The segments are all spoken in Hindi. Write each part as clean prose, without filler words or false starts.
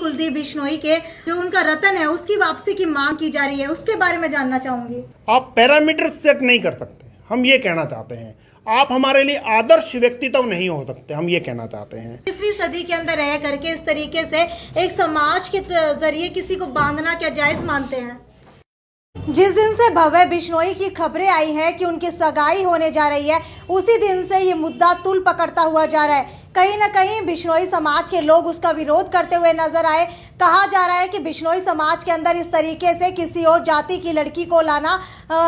कुलदीप बिश्नोई के जो उनका रतन है उसकी वापसी की मांग की जा रही है, उसके बारे में जानना चाहूंगी। आप पैरामीटर सेट नहीं कर सकते, हम ये कहना चाहते हैं। आप हमारे लिए आदर्श व्यक्तित्व नहीं हो सकते, हम ये कहना चाहते हैं। 20वीं सदी के अंदर रह करके इस तरीके से एक समाज के जरिए किसी को बांधना क्या जायज मानते हैं? जिस दिन से भव्य बिश्नोई की खबरें आई हैं कि उनकी सगाई होने जा रही है, उसी दिन से ये मुद्दा तूल पकड़ता हुआ जा रहा है। कहीं ना कहीं बिश्नोई समाज के लोग उसका विरोध करते हुए नजर आए। कहा जा रहा है कि बिश्नोई समाज के अंदर इस तरीके से किसी और जाति की लड़की को लाना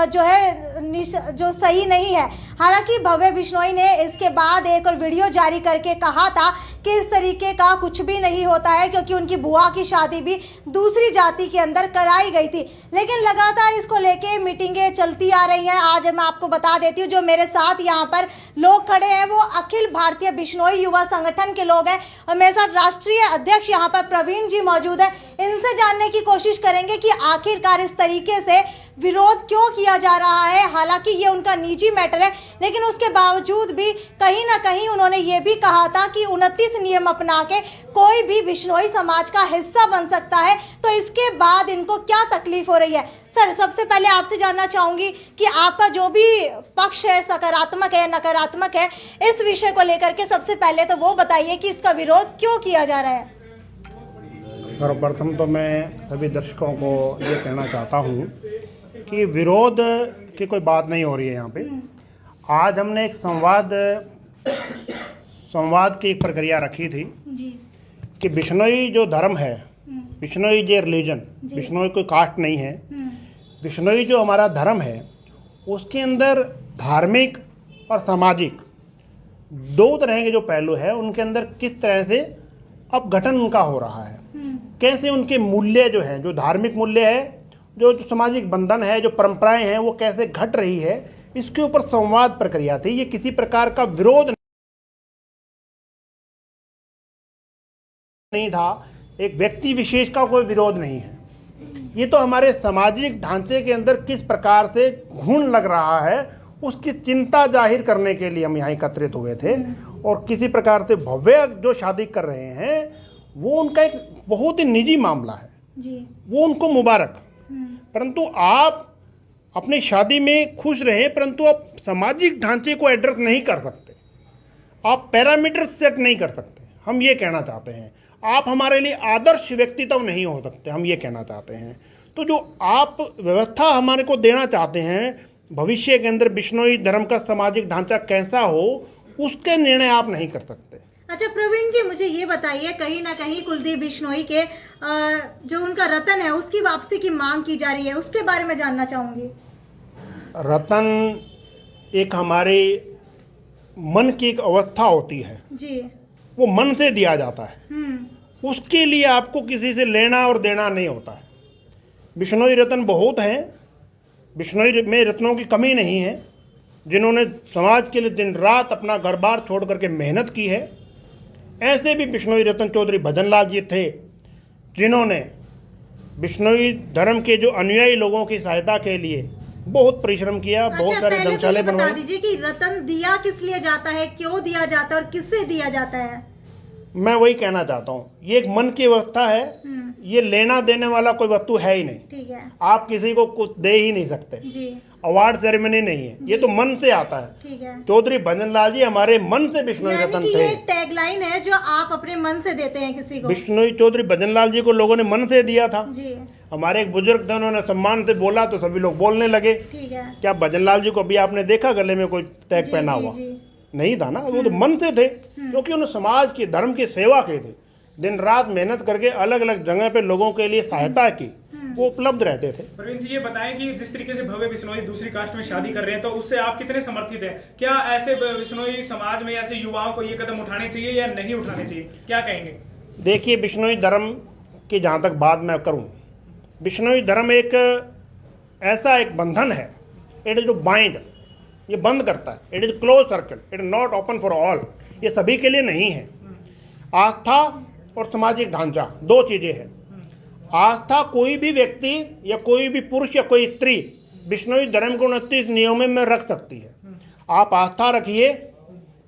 जो है जो सही नहीं है। हालांकि भव्य बिश्नोई ने इसके बाद एक और वीडियो जारी करके कहा था कि इस तरीके का कुछ भी नहीं होता है, क्योंकि उनकी बुआ की शादी भी दूसरी जाति के अंदर कराई गई थी। लेकिन लगातार इसको लेके मीटिंगें चलती आ रही हैं। आज मैं आपको बता देती हूँ, जो मेरे साथ यहाँ पर लोग खड़े हैं वो अखिल भारतीय बिश्नोई युवा संगठन के लोग हैं और मेरे साथ राष्ट्रीय अध्यक्ष यहाँ पर प्रवीण जी मौजूद है। इनसे जानने की कोशिश करेंगे कि आखिरकार इस तरीके से विरोध क्यों किया जा रहा है। हालांकि ये उनका निजी मैटर है, लेकिन उसके बावजूद भी कहीं ना कहीं उन्होंने ये भी कहा था कि 29 नियम अपना के कोई भी बिश्नोई समाज का हिस्सा बन सकता है। तो इसके बाद इनको क्या तकलीफ हो रही है? सर, सबसे पहले आपसे जानना चाहूंगी कि आपका जो भी पक्ष है, सकारात्मक है, नकारात्मक है, इस विषय को लेकर के सबसे पहले तो वो बताइए कि इसका विरोध क्यों किया जा रहा है। सर्वप्रथम तो मैं सभी दर्शकों को ये कहना चाहता हूँ कि विरोध की कोई बात नहीं हो रही है यहाँ पे। आज हमने एक संवाद की प्रक्रिया रखी थी जी। कि बिश्नोई जो धर्म है, बिश्नोई जो रिलीजन, बिश्नोई कोई कास्ट नहीं है, बिश्नोई जो हमारा धर्म है उसके अंदर धार्मिक और सामाजिक दो तरह के जो पहलू है उनके अंदर किस तरह से अपघटन उनका हो रहा है, कैसे उनके मूल्य जो हैं, जो धार्मिक मूल्य है, जो सामाजिक बंधन है, जो परंपराएं हैं, वो कैसे घट रही है, इसके ऊपर संवाद प्रक्रिया थी। ये किसी प्रकार का विरोध नहीं था, एक व्यक्ति विशेष का कोई विरोध नहीं है। ये तो हमारे सामाजिक ढांचे के अंदर किस प्रकार से घुन लग रहा है उसकी चिंता जाहिर करने के लिए हम यहाँ एकत्रित हुए थे। और किसी प्रकार से भव्य जो शादी कर रहे हैं वो उनका एक बहुत ही निजी मामला है जी। वो उनको मुबारक। परंतु आप अपनी शादी में खुश रहें, परंतु आप सामाजिक ढांचे को एड्रेस नहीं कर सकते, आप पैरामीटर सेट नहीं कर सकते, हम ये कहना चाहते हैं। आप हमारे लिए आदर्श व्यक्तित्व नहीं हो सकते, हम ये कहना चाहते हैं। तो जो आप व्यवस्था हमारे को देना चाहते हैं भविष्य के अंदर बिश्नोई धर्म का सामाजिक ढांचा कैसा हो, उसके निर्णय आप नहीं कर सकते। अच्छा प्रवीण जी, मुझे ये बताइए, कहीं ना कहीं कुलदीप बिश्नोई के जो उनका रतन है उसकी वापसी की मांग की जा रही है, उसके बारे में जानना चाहूंगी। रतन एक हमारे मन की एक अवस्था होती है जी। वो मन से दिया जाता है, उसके लिए आपको किसी से लेना और देना नहीं होता है। बिश्नोई रत्न बहुत हैं, बिश्नोई में रत्नों की कमी नहीं है, जिन्होंने समाज के लिए दिन रात अपना घर बार छोड़ करके मेहनत की है। ऐसे भी बिश्नोई रत्न चौधरी भजनलाल जी थे, जिन्होंने बिश्नोई धर्म के जो अनुयायी लोगों की सहायता के लिए बहुत परिश्रम किया, बहुत सारे धर्मशाले बनवाए। बता दीजिए कि रतन दिया किस लिए जाता है, क्यों दिया जाता है और किससे दिया जाता है? मैं वही कहना चाहता हूँ, ये एक मन की अवस्था है, ये लेना देने वाला कोई वस्तु है ही नहीं। ठीक है। आप किसी को कुछ दे ही नहीं सकते जी। अवार्ड सेरेमनी नहीं है, ये तो मन से आता है। ठीक है। चौधरी भजनलाल जी हमारे मन से बिश्नोई रत्न थे। ये टैगलाइन है जो आप अपने मन से देते हैं किसी को। बिश्नोई चौधरी भजनलाल जी को लोगों ने मन से दिया था। जी। हमारे एक बुजुर्ग थे, उन्होंने सम्मान से बोला तो सभी लोग बोलने लगे। ठीक है। क्या भजनलाल जी को अभी आपने देखा गले में कोई टैग पहना हुआ? नहीं था ना, वो तो मन से थे, क्योंकि उन्होंने समाज की धर्म की सेवा की थी, दिन रात मेहनत करके अलग अलग जगह पे लोगों के लिए सहायता की, वो उपलब्ध रहते थे। प्रवीण जी, ये बताएं कि जिस तरीके से भव्य बिश्नोई दूसरी कास्ट में शादी कर रहे हैं, तो उससे आप कितने समर्थित हैं? क्या ऐसे बिश्नोई समाज में ऐसे युवाओं को ये कदम उठाने चाहिए या नहीं उठाने चाहिए, क्या कहेंगे? देखिए, बिश्नोई धर्म की जहाँ तक बात मैं करूँ, बिश्नोई धर्म एक ऐसा एक बंधन है, इट इज टू बाइंड, ये बंद करता है, it is close circle, it is not open for all, ये सभी के लिए नहीं है। आस्था और सामाजिक ढांचा दो चीज़ें हैं। आस्था कोई भी व्यक्ति या कोई भी पुरुष या कोई स्त्री बिश्नोई धर्म के 29 नियमों में रख सकती है। आप आस्था रखिए,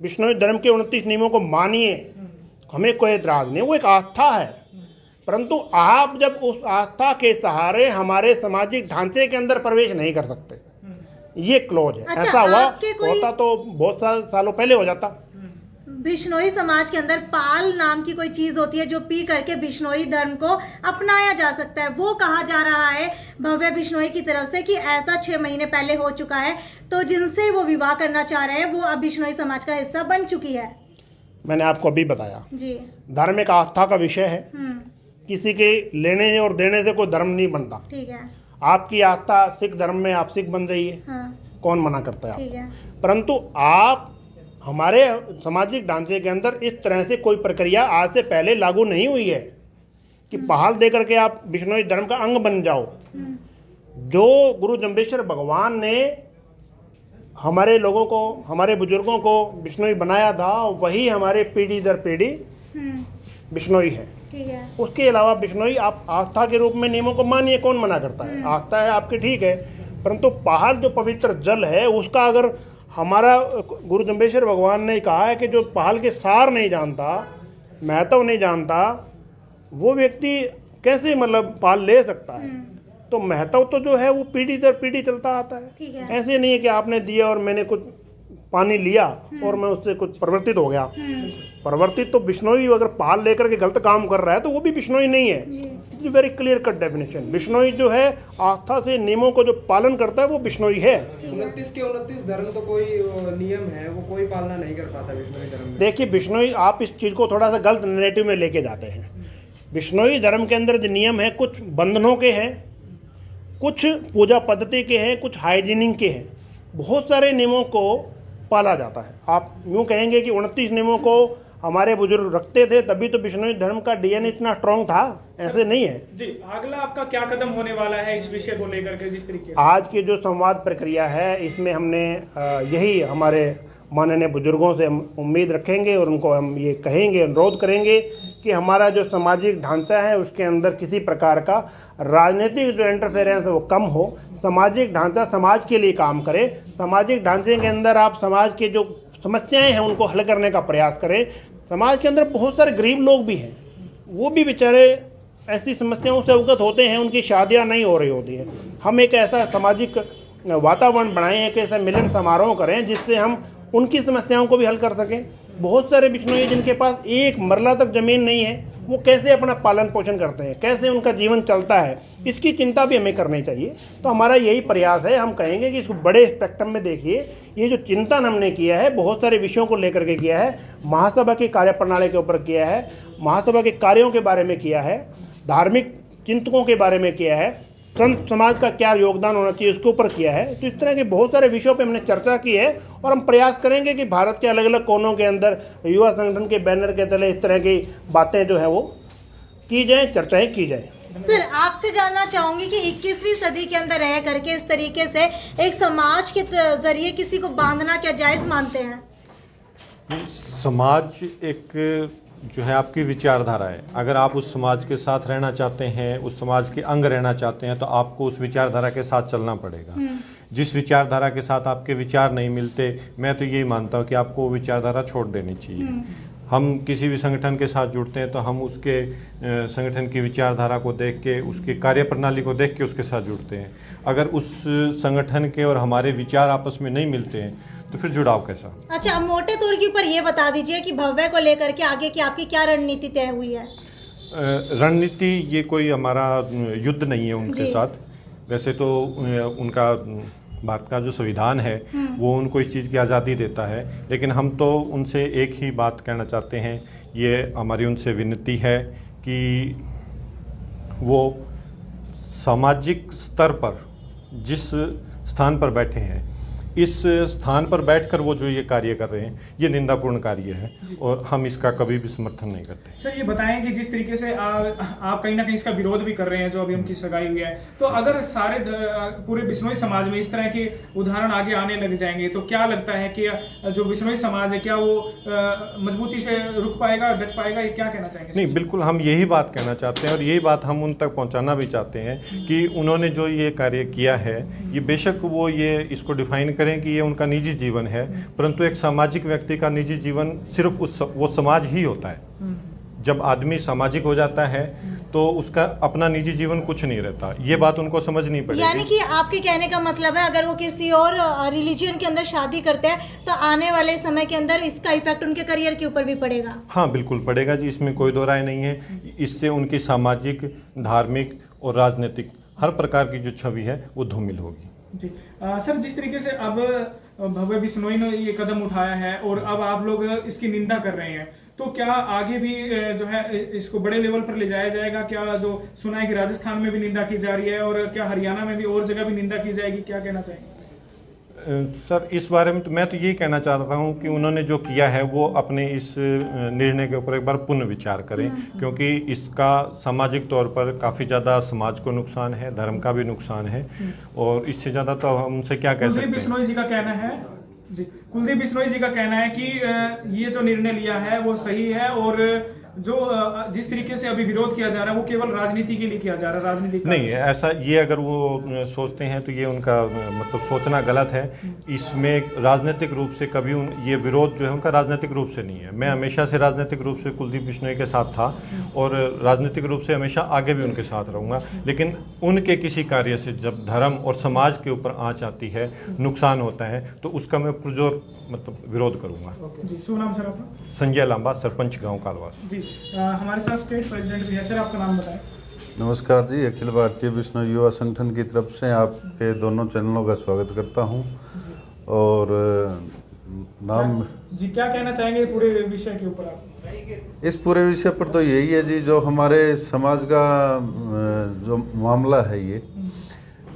बिश्नोई धर्म के 29 नियमों को मानिए, हमें कोई एतराज़ नहीं, वो एक आस्था है। परंतु आप जब उस आस्था के सहारे हमारे सामाजिक ढांचे के अंदर प्रवेश नहीं कर सकते, ये क्लोज है। अच्छा, ऐसा हुआ कोई होता तो बहुत सालों पहले हो जाता। बिश्नोई समाज के अंदर पाल नाम की कोई चीज होती है जो पी करके बिश्नोई धर्म को अपनाया जा सकता है, वो कहा जा रहा है भव्य बिश्नोई की तरफ से कि ऐसा 6 महीने पहले हो चुका है, तो जिनसे वो विवाह करना चाह रहे हैं वो अब बिश्नोई समाज का हिस्सा बन चुकी है। मैंने आपको अभी बताया जी, धार्मिक आस्था का विषय है, किसी के लेने और देने से कोई धर्म नहीं बनता। ठीक है, आपकी आस्था सिख धर्म में आप सिख बन रही है, हाँ, कौन मना करता है ठीक है, परंतु आप हमारे सामाजिक ढांचे के अंदर इस तरह से कोई प्रक्रिया आज से पहले लागू नहीं हुई है कि पहाल दे करके आप बिश्नोई धर्म का अंग बन जाओ। जो गुरु जम्बेश्वर भगवान ने हमारे लोगों को, हमारे बुजुर्गों को बिश्नोई बनाया था, वही हमारे पीढ़ी दर पीढ़ी बिश्नोई है। ठीक है, उसके अलावा बिश्नोई आप आस्था के रूप में नियमों को मानिए, कौन मना करता है, आस्था है आपकी, ठीक है, परंतु पहाल जो पवित्र जल है उसका अगर हमारा गुरु जम्बेश्वर भगवान ने कहा है कि जो पहाल के सार नहीं जानता, महत्व नहीं जानता, वो व्यक्ति कैसे मतलब पाल ले सकता है। तो महत्व तो जो है वो पीढ़ी दर पीढ़ी चलता आता है। ठीक है, ऐसे नहीं है कि आपने दिया और मैंने कुछ पानी लिया और मैं उससे कुछ परिवर्तित हो गया। परिवर्तित तो बिश्नोई अगर पाल लेकर के गलत काम कर रहा है तो वो भी बिश्नोई नहीं है। Very clear cut definition. Bishnoi जो है आस्था से नियमों को जो पालन करता है वो बिश्नोई है। 29 के 29 धर्म तो कोई नियम है वो कोई पालना नहीं कर पाता बिश्नोई धर्म में। देखिए बिश्नोई, आप इस चीज़ को थोड़ा सा गलत नैरेटिव में लेके जाते हैं। बिश्नोई धर्म के अंदर जो नियम है कुछ बंधनों के हैं, कुछ पूजा पद्धति के हैं, कुछ हाइजीनिंग के हैं, बहुत सारे नियमों को पाला जाता है। आप यूँ कहेंगे कि 29 नियमों को हमारे बुजुर्ग रखते थे तभी तो बिश्नोई धर्म का डीएनए इतना स्ट्रांग था, ऐसे नहीं है जी। अगला आपका क्या कदम होने वाला है इस विषय को लेकर के? जिस तरीके से आज की जो संवाद प्रक्रिया है इसमें हमने यही हमारे माननीय बुजुर्गों से हम उम्मीद रखेंगे और उनको हम ये कहेंगे, अनुरोध करेंगे कि हमारा जो सामाजिक ढांचा है उसके अंदर किसी प्रकार का राजनीतिक जो इंटरफेरेंस है वो कम हो। सामाजिक ढांचा समाज के लिए काम करे। सामाजिक ढांचे के अंदर आप समाज के जो समस्याएं हैं उनको हल करने का प्रयास करें। समाज के अंदर बहुत सारे गरीब लोग भी हैं, वो भी बेचारे ऐसी समस्याओं से अवगत होते हैं, उनकी शादियां नहीं हो रही होती हैं। हम एक ऐसा सामाजिक वातावरण बनाएं, एक ऐसा मिलन समारोह करें जिससे हम उनकी समस्याओं को भी हल कर सकें। बहुत सारे बिश्नोई जिनके पास एक मरला तक ज़मीन नहीं है, वो कैसे अपना पालन पोषण करते हैं, कैसे उनका जीवन चलता है, इसकी चिंता भी हमें करनी चाहिए। तो हमारा यही प्रयास है। हम कहेंगे कि इसको बड़े स्पेक्ट्रम में देखिए। ये जो चिंतन हमने किया है बहुत सारे विषयों को लेकर के किया है, महासभा की कार्यप्रणाली के ऊपर किया है, महासभा के कार्यों के बारे में किया है, धार्मिक चिंतकों के बारे में किया है, संत समाज का क्या योगदान होना चाहिए उसके ऊपर किया है। तो इस तरह के बहुत सारे विषयों पे हमने चर्चा की है और हम प्रयास करेंगे कि भारत के अलग अलग कोनों के अंदर युवा संगठन के बैनर के तले इस तरह की बातें जो है वो की जाए, चर्चाएं की जाए। सर आपसे जानना चाहूंगी कि 21वीं सदी के अंदर रह करके इस तरीके से एक समाज के जरिए किसी को बांधना क्या जायज मानते हैं? समाज एक जो है आपकी विचारधारा है। अगर आप उस समाज के साथ रहना चाहते हैं, उस समाज के अंग रहना चाहते हैं, तो आपको उस विचारधारा के साथ चलना पड़ेगा। जिस विचारधारा के साथ आपके विचार नहीं मिलते, मैं तो यही मानता हूँ कि आपको वो विचारधारा छोड़ देनी चाहिए। हम किसी भी संगठन के साथ जुड़ते हैं तो हम उसके संगठन की विचारधारा को देख के, उसकी कार्यप्रणाली को देख के उसके साथ जुड़ते हैं। अगर उस संगठन के और हमारे विचार आपस में नहीं मिलते हैं तो फिर जुड़ाव कैसा? अच्छा, अब मोटे तौर के ऊपर ये बता दीजिए कि भव्य को लेकर के आगे की आपकी क्या रणनीति तय हुई है? रणनीति ये कोई हमारा युद्ध नहीं है उनके साथ। वैसे तो उनका भारत का जो संविधान है वो उनको इस चीज़ की आज़ादी देता है, लेकिन हम तो उनसे एक ही बात कहना चाहते हैं। ये हमारी उनसे विनती है कि वो सामाजिक स्तर पर जिस स्थान पर बैठे हैं, इस स्थान पर बैठकर वो जो ये कार्य कर रहे हैं ये निंदापूर्ण कार्य है और हम इसका कभी भी समर्थन नहीं करते। सर ये बताएं कि जिस तरीके से आप कहीं ना कहीं इसका विरोध भी कर रहे हैं जो अभी उनकी सगाई हुई है, तो अगर सारे पूरे बिश्नोई समाज में इस तरह के उदाहरण आगे आने लग जाएंगे तो क्या लगता है कि जो बिश्नोई समाज है क्या वो मजबूती से रुक पाएगा, डट पाएगा? ये क्या कहना चाहेंगे? नहीं, बिल्कुल हम यही बात कहना चाहते हैं और यही बात हम उन तक पहुंचाना भी चाहते हैं कि उन्होंने जो ये कार्य किया है, ये बेशक वो ये इसको डिफाइन करें कि ये उनका निजी जीवन है, परंतु एक सामाजिक व्यक्ति का निजी जीवन सिर्फ वो समाज ही होता है। जब आदमी सामाजिक हो जाता है तो उसका अपना निजी जीवन कुछ नहीं रहता। ये बात उनको समझनी यानी पड़ेगी। कि आपके कहने का मतलब है अगर वो किसी और रिलीजन के अंदर शादी करते हैं तो आने वाले समय के अंदर इसका इफेक्ट उनके करियर के ऊपर भी पड़ेगा। हाँ बिल्कुल पड़ेगा जी, इसमें कोई दो राय नहीं है। इससे उनकी सामाजिक, धार्मिक और राजनीतिक हर प्रकार की जो छवि है वो धूमिल होगी। जी सर, जिस तरीके से अब भव्य बिश्नोई ने ये कदम उठाया है और अब आप लोग इसकी निंदा कर रहे हैं, तो क्या आगे भी जो है इसको बड़े लेवल पर ले जाया जाएगा? क्या जो सुना है कि राजस्थान में भी निंदा की जा रही है और क्या हरियाणा में भी और जगह भी निंदा की जाएगी, क्या कहना चाहेंगे? सर इस बारे में तो मैं तो यही कहना चाहता हूँ कि उन्होंने जो किया है वो अपने इस निर्णय के ऊपर एक बार पुनः विचार करें, क्योंकि इसका सामाजिक तौर पर काफ़ी ज़्यादा समाज को नुकसान है, धर्म का भी नुकसान है, और इससे ज़्यादा तो हम उनसे क्या कह सकते हैं। कुलदीप बिश्नोई जी का कहना है कुलदीप बिश्नोई जी का कहना है कि ये जो निर्णय लिया है वो सही है और जो जिस तरीके से अभी विरोध किया जा रहा है वो केवल राजनीति के लिए किया जा रहा है, राजनीति नहीं ऐसा, ये अगर वो सोचते हैं तो ये उनका मतलब सोचना गलत है। इसमें राजनीतिक रूप से कभी ये विरोध जो है उनका राजनीतिक रूप से नहीं है। मैं हमेशा से राजनीतिक रूप से कुलदीप बिश्नोई के साथ था और राजनीतिक रूप से हमेशा आगे भी उनके साथ रहूँगा, लेकिन उनके किसी कार्य से जब धर्म और समाज के ऊपर आँच आती है, नुकसान होता है, तो उसका मैं पुरजोर मतलब विरोध करूँगा। जी, शुभ नाम सर आपका? संजय लांबा, सरपंच गाँव कालवास। जी हमारे साथ स्टेट प्रेसिडेंट भी है सर, आपका नाम बताएं। नमस्कार जी, अखिल भारतीय बिश्नोई युवा संगठन की तरफ से आपके दोनों चैनलों का स्वागत करता हूं। और नाम जी क्या कहना चाहेंगे पूरे विषय के ऊपर आप? इस पूरे विषय पर तो यही है जी, जो हमारे समाज का जो मामला है ये,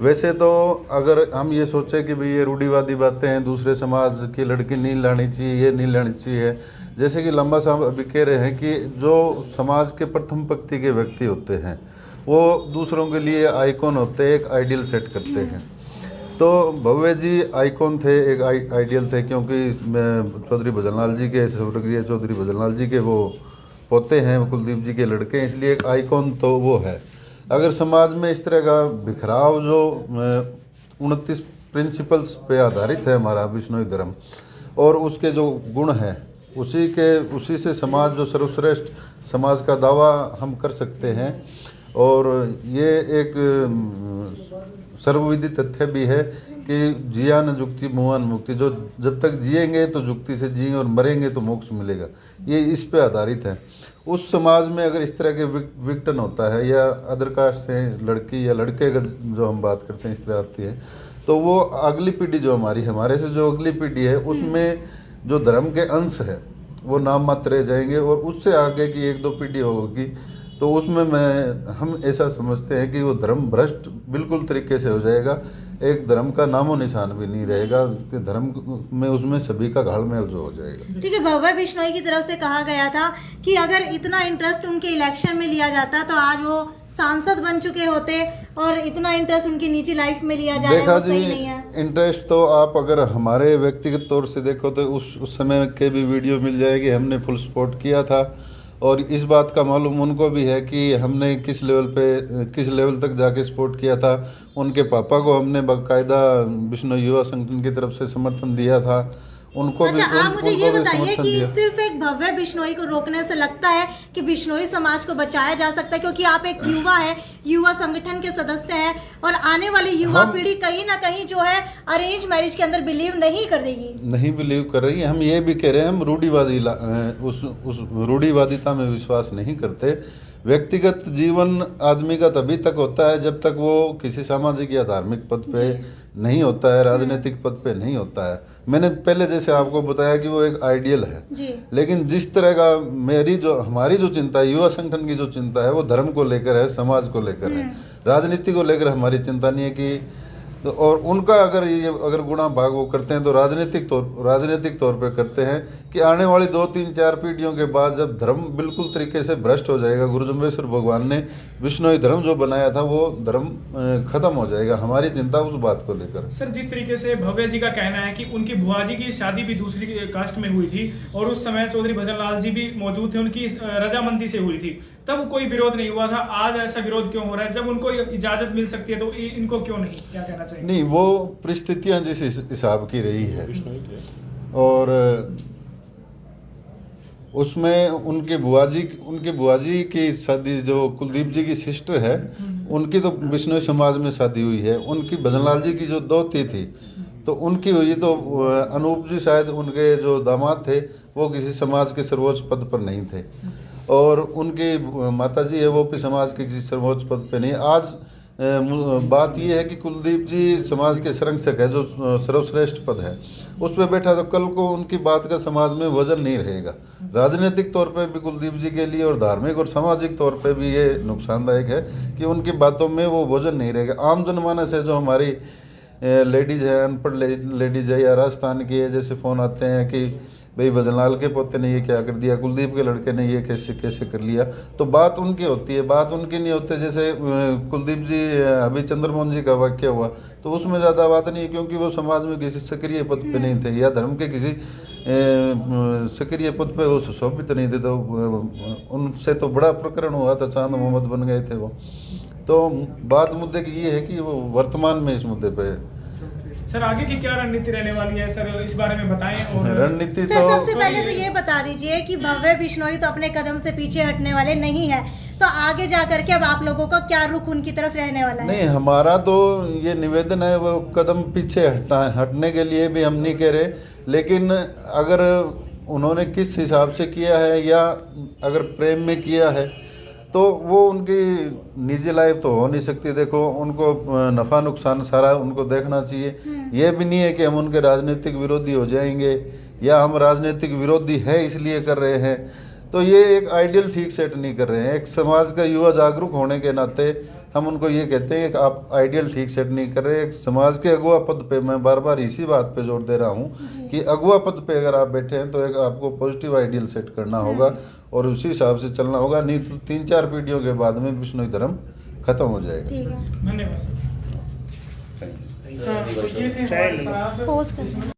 वैसे तो अगर हम ये सोचें कि भाई ये रूढ़िवादी बातें हैं, दूसरे समाज की लड़की नहीं लानी चाहिए, ये नहीं लानी चाहिए, जैसे कि लंबा साहब अभी कह रहे हैं कि जो समाज के प्रथम पंक्ति के व्यक्ति होते हैं वो दूसरों के लिए आइकॉन होते हैं, एक आइडियल सेट करते हैं। तो भव्य जी आइकॉन थे, एक आइडियल थे, क्योंकि चौधरी भजनलाल जी के, स्वर्गीय चौधरी भजनलाल जी के वो पोते हैं, कुलदीप जी के लड़के हैं, इसलिए एक आइकॉन तो वो है। अगर समाज में इस तरह का बिखराव जो 29 प्रिंसिपल्स पे आधारित है हमारा बिश्नोई धर्म, और उसके जो गुण हैं उसी से समाज जो सर्वश्रेष्ठ समाज का दावा हम कर सकते हैं। और ये एक सर्वविदित तथ्य भी है कि जिया न जुक्ति मुआ न मुक्ति, जो जब तक जिएंगे तो जुक्ति से जिएंगे और मरेंगे तो मोक्ष मिलेगा, ये इस पे आधारित है। उस समाज में अगर इस तरह के विघटन होता है, या अदर कास्ट से लड़की या लड़के अगर जो हम बात करते हैं इस तरह आती है, तो वो अगली पीढ़ी जो हमारे से जो अगली पीढ़ी है उसमें जो धर्म के अंश है वो नाम मात्र रह जाएंगे, और उससे आगे की 1-2 पीढ़ी होगी तो उसमें हम ऐसा समझते हैं कि वो धर्म भ्रष्ट बिल्कुल तरीके से हो जाएगा, एक धर्म का नामो निशान भी नहीं रहेगा कि धर्म में उसमें सभी का घालमेल जो हो जाएगा। ठीक है, भव्य बिश्नोई की तरफ से कहा गया था कि अगर इतना इंटरेस्ट उनके इलेक्शन में लिया जाता तो आज वो सांसद बन चुके होते, और इतना इंटरेस्ट उनकी निजी लाइफ में लिया जा रहा है, वो सही नहीं है। इंटरेस्ट तो आप अगर हमारे व्यक्तिगत तौर से देखो तो उस समय के भी वीडियो मिल जाएगी, हमने फुल सपोर्ट किया था। और इस बात का मालूम उनको भी है कि हमने किस लेवल तक जाके सपोर्ट किया था। उनके पापा को हमने बाकायदा बिश्नोई युवा संगठन की तरफ से समर्थन दिया था, उनको अच्छा, भी आप मुझे ये भी बताइए समर्थन कि दिया। सिर्फ एक भव्य बिश्नोई को रोकने से लगता है कि बिश्नोई समाज को बचाया जा सकता है, क्योंकि आप एक युवा है, युवा संगठन के सदस्य हैं, और आने वाली युवा पीढ़ी कहीं ना कहीं जो है अरेंज मैरिज के अंदर बिलीव नहीं कर देगी, नहीं बिलीव कर रही है। हम ये भी कह रहे हैं, हम उस रूढ़िवादिता में विश्वास नहीं करते। व्यक्तिगत जीवन आदमी का तभी तक होता है जब तक वो किसी सामाजिक या धार्मिक पद पे नहीं होता है, राजनीतिक पद पे नहीं होता है। मैंने पहले जैसे आपको बताया कि वो एक आइडियल है जी। लेकिन जिस तरह का हमारी जो चिंता है, युवा संगठन की जो चिंता है, वो धर्म को लेकर है, समाज को लेकर है, राजनीति को लेकर हमारी चिंता नहीं है कि तो। और उनका अगर गुणा भाग वो करते हैं तो राजनीतिक तौर पे करते हैं कि आने वाली 2-3-4 पीढ़ियों के बाद जब धर्म बिल्कुल तरीके से भ्रष्ट हो जाएगा, गुरु जम्बेश्वर भगवान ने बिश्नोई धर्म जो बनाया था वो धर्म खत्म हो जाएगा। हमारी चिंता उस बात को लेकर। सर, जिस तरीके से भव्य जी का कहना है कि उनकी बुआ जी की शादी भी दूसरी कास्ट में हुई थी और उस समय चौधरी भजनलाल जी भी मौजूद थे, उनकी रजामंदी से हुई थी, तब कोई विरोध नहीं हुआ था। आज ऐसा विरोध क्यों हो रहा है? जब उनको इजाजत मिल सकती है तो इनको क्यों नहीं? क्या कहना चाहिए? नहीं, वो परिस्थितियां जिस हिसाब की रही है, और उसमें उनके बुआ जी की शादी, जो कुलदीप जी की सिस्टर है, उनकी तो बिश्नोई समाज में शादी हुई है। उनकी भजनलाल जी की जो दोती थी तो उनकी हुई। तो अनूप जी शायद उनके जो दामाद थे वो किसी समाज के सर्वोच्च पद पर नहीं थे, और उनकी माता जी है वो भी समाज के किसी सर्वोच्च पद पे नहीं। आज बात ये है कि कुलदीप जी समाज के संरक्षक है, जो सर्वश्रेष्ठ पद है उस पर बैठा, तो कल को उनकी बात का समाज में वजन नहीं रहेगा। राजनीतिक तौर पे भी कुलदीप जी के लिए और धार्मिक और सामाजिक तौर पे भी ये नुकसानदायक है कि उनकी बातों में वो वजन नहीं रहेगा। आम जनमानस है, जो हमारी लेडीज़ है, अनपढ़ लेडीज़ है या राजस्थान की है, जैसे फ़ोन आते हैं कि भाई भजनलाल के पोते ने ये क्या कर दिया, कुलदीप के लड़के ने ये कैसे कर लिया, तो बात उनकी होती है, बात उनकी नहीं होती। जैसे कुलदीप जी अभी चंद्रमोहन जी का वाक्य हुआ तो उसमें ज़्यादा बात नहीं है, क्योंकि वो समाज में किसी सक्रिय पद पे नहीं थे या धर्म के किसी सक्रिय पद पे वो सुशोभित नहीं थे। तो उनसे तो बड़ा प्रकरण हुआ था, चांद मोहम्मद बन गए थे वो। तो बात मुद्दे की ये है कि वो वर्तमान में इस मुद्दे पे सर आगे की क्या रणनीति रहने वाली है सर, इस बारे में बताएं। और रणनीति सर सबसे पहले तो ये बता दीजिए कि भव्य बिश्नोई तो अपने कदम से पीछे हटने वाले नहीं है, तो आगे जा करके अब आप लोगों का क्या रुख उनकी तरफ रहने वाला है? नहीं, हमारा तो ये निवेदन है, वो कदम पीछे हटने के लिए भी हम नहीं कह रहे, लेकिन अगर उन्होंने किस हिसाब से किया है या अगर प्रेम में किया है तो वो उनकी निजी लाइफ तो हो नहीं सकती। देखो, उनको नफ़ा नुकसान सारा उनको देखना चाहिए। ये भी नहीं है कि हम उनके राजनीतिक विरोधी हो जाएंगे या हम राजनीतिक विरोधी है इसलिए कर रहे हैं। तो ये एक आइडियल ठीक सेट नहीं कर रहे हैं। एक समाज का युवा जागरूक होने के नाते हम उनको ये कहते हैं कि आप आइडियल ठीक सेट नहीं कर रहे। एक समाज के अगुआ पद पे, मैं बार बार इसी बात पे जोर दे रहा हूँ कि अगुआ पद पे अगर आप बैठे हैं तो एक आपको पॉजिटिव आइडियल सेट करना होगा और उसी हिसाब से चलना होगा, नहीं तो 3-4 पीढ़ियों के बाद में बिश्नोई धर्म खत्म हो जाएगा। धन्यवाद सर। तो ये थे हमारे साथ पोस्ट करना।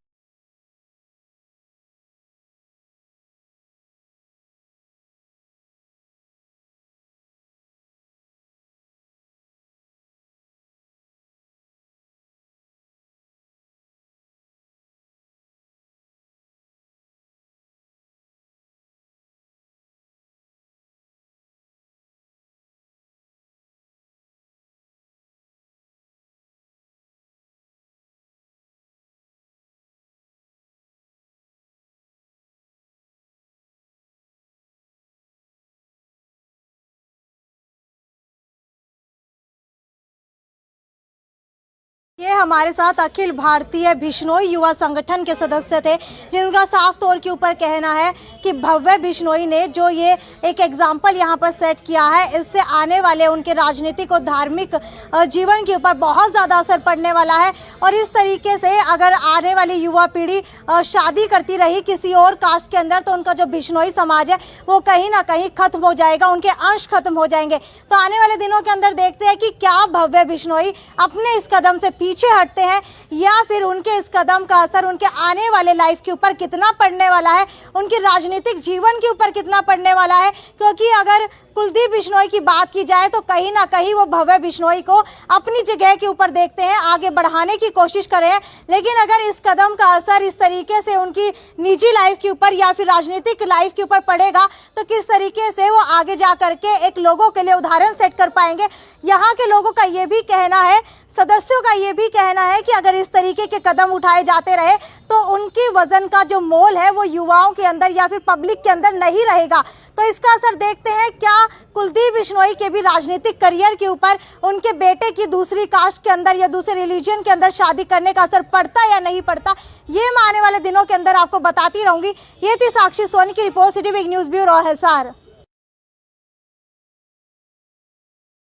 ये हमारे साथ अखिल भारतीय बिश्नोई युवा संगठन के सदस्य थे, जिनका साफ तौर के ऊपर कहना है कि भव्य बिश्नोई ने जो ये एक एग्जाम्पल यहाँ पर सेट किया है, इससे आने वाले उनके राजनीतिक और धार्मिक जीवन के ऊपर बहुत ज़्यादा असर पड़ने वाला है। और इस तरीके से अगर आने वाली युवा पीढ़ी शादी करती रही किसी और कास्ट के अंदर, तो उनका जो बिश्नोई समाज है वो कहीं ना कहीं खत्म हो जाएगा, उनके अंश खत्म हो जाएंगे। तो आने वाले दिनों के अंदर देखते हैं कि क्या भव्य बिश्नोई अपने इस कदम से पीछे हटते हैं या फिर उनके इस कदम का असर उनके आने वाले लाइफ के ऊपर कितना पड़ने वाला है, उनके राजनीतिक जीवन के ऊपर कितना पड़ने वाला है। क्योंकि अगर कुलदीप बिश्नोई की बात की जाए तो कहीं ना कहीं वो भव्य बिश्नोई को अपनी जगह के ऊपर देखते हैं, आगे बढ़ाने की कोशिश कर रहे हैं। लेकिन अगर इस कदम का असर इस तरीके से उनकी निजी लाइफ के ऊपर या फिर राजनीतिक लाइफ के ऊपर पड़ेगा तो किस तरीके से वो आगे जा करके एक लोगों के लिए उदाहरण सेट कर पाएंगे। यहाँ के लोगों का ये भी कहना है, सदस्यों का ये भी कहना है कि अगर इस तरीके के कदम उठाए जाते रहे तो उनकी वजन का जो मोल है वो युवाओं के अंदर या फिर पब्लिक के अंदर नहीं रहेगा। तो इसका असर देखते हैं क्या कुलदीप बिश्नोई के भी राजनीतिक करियर के ऊपर उनके बेटे की दूसरी कास्ट के अंदर या दूसरे रिलीजन के अंदर शादी करने का असर पड़ता या नहीं पड़ता, ये मैं आने वाले दिनों के अंदर आपको बताती रहूंगी। ये थी साक्षी सोनी की report, city big news bureau Hisar.